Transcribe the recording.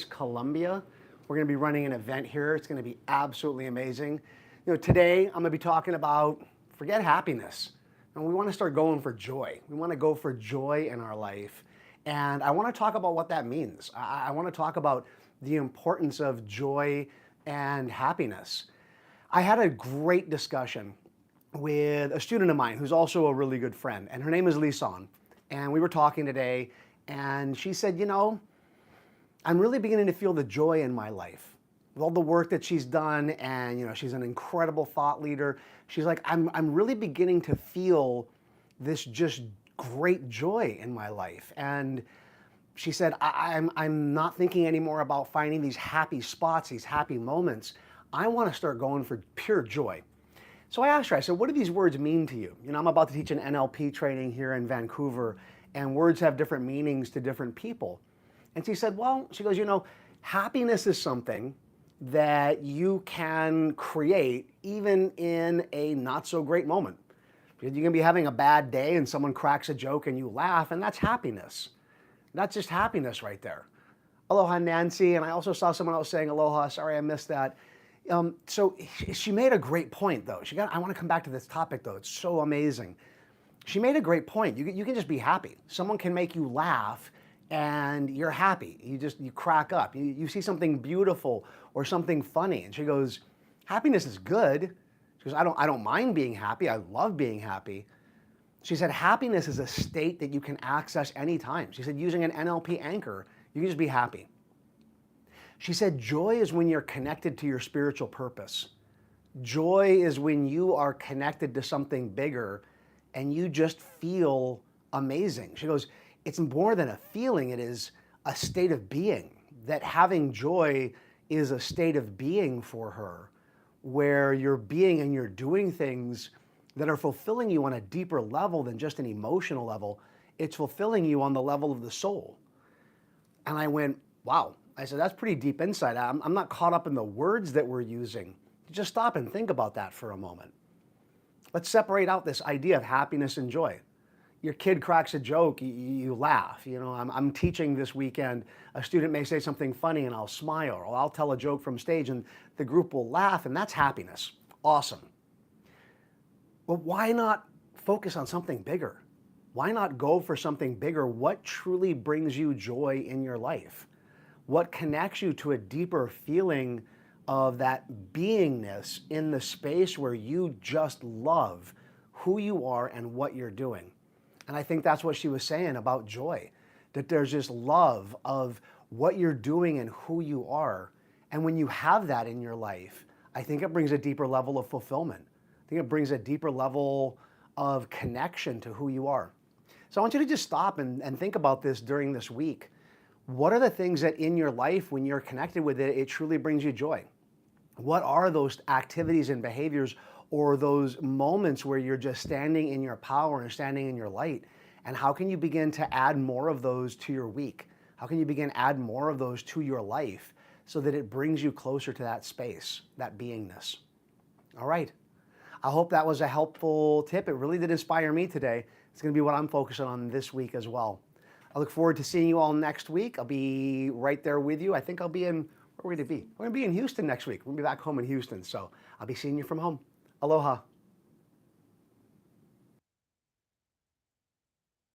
Columbia. We're going to be running an event here. It's going to be absolutely amazing. Today I'm going to be talking about forget happiness. And we want to start going for joy. We want to go for joy in our life. And I want to talk about what that means. I want to talk about the importance of joy and happiness. I had a great discussion with a student of mine who's also a really good friend, and her name is Lisan. And we were talking today, and she said, I'm really beginning to feel the joy in my life. With all the work that she's done, and she's an incredible thought leader. She's like, I'm really beginning to feel this just great joy in my life. And she said, I'm not thinking anymore about finding these happy spots, these happy moments. I want to start going for pure joy. So I asked her, I said, what do these words mean to you? I'm about to teach an NLP training here in Vancouver, and words have different meanings to different people. And she said, she goes, happiness is something that you can create even in a not so great moment. You can be having a bad day and someone cracks a joke and you laugh, and that's happiness. That's just happiness right there. Aloha, Nancy. And I also saw someone else saying aloha. Sorry, I missed that. So she made a great point, though. I want to come back to this topic, though. It's so amazing. She made a great point. You can just be happy. Someone can make you laugh and you're happy. You crack up. You see something beautiful or something funny. And she goes, happiness is good. She goes, I don't mind being happy. I love being happy. She said, happiness is a state that you can access anytime. She said, using an NLP anchor, you can just be happy. She said, joy is when you're connected to your spiritual purpose. Joy is when you are connected to something bigger and you just feel amazing. She goes, it's more than a feeling, it is a state of being. That having joy is a state of being for her, where you're being and you're doing things that are fulfilling you on a deeper level than just an emotional level. It's fulfilling you on the level of the soul. And I went, wow. I said, that's pretty deep insight. I'm not caught up in the words that we're using. Just stop and think about that for a moment. Let's separate out this idea of happiness and joy. Your kid cracks a joke, you laugh. I'm teaching this weekend. A student may say something funny and I'll smile, or I'll tell a joke from stage and the group will laugh, and that's happiness. Awesome. But why not focus on something bigger? Why not go for something bigger? What truly brings you joy in your life? What connects you to a deeper feeling of that beingness in the space where you just love who you are and what you're doing? And I think that's what she was saying about joy, that there's this love of what you're doing and who you are. And when you have that in your life, I think it brings a deeper level of fulfillment. I think it brings a deeper level of connection to who you are. So I want you to just stop and think about this during this week. What are the things that in your life, when you're connected with it, it truly brings you joy? What are those activities and behaviors or those moments where you're just standing in your power and standing in your light? And how can you begin to add more of those to your week? How can you begin to add more of those to your life so that it brings you closer to that space, that beingness? All right. I hope that was a helpful tip. It really did inspire me today. It's going to be what I'm focusing on this week as well. I look forward to seeing you all next week. I'll be right there with you. I think I'll be where are we going to be? We're going to be in Houston next week. We'll be back home in Houston. So I'll be seeing you from home. Aloha.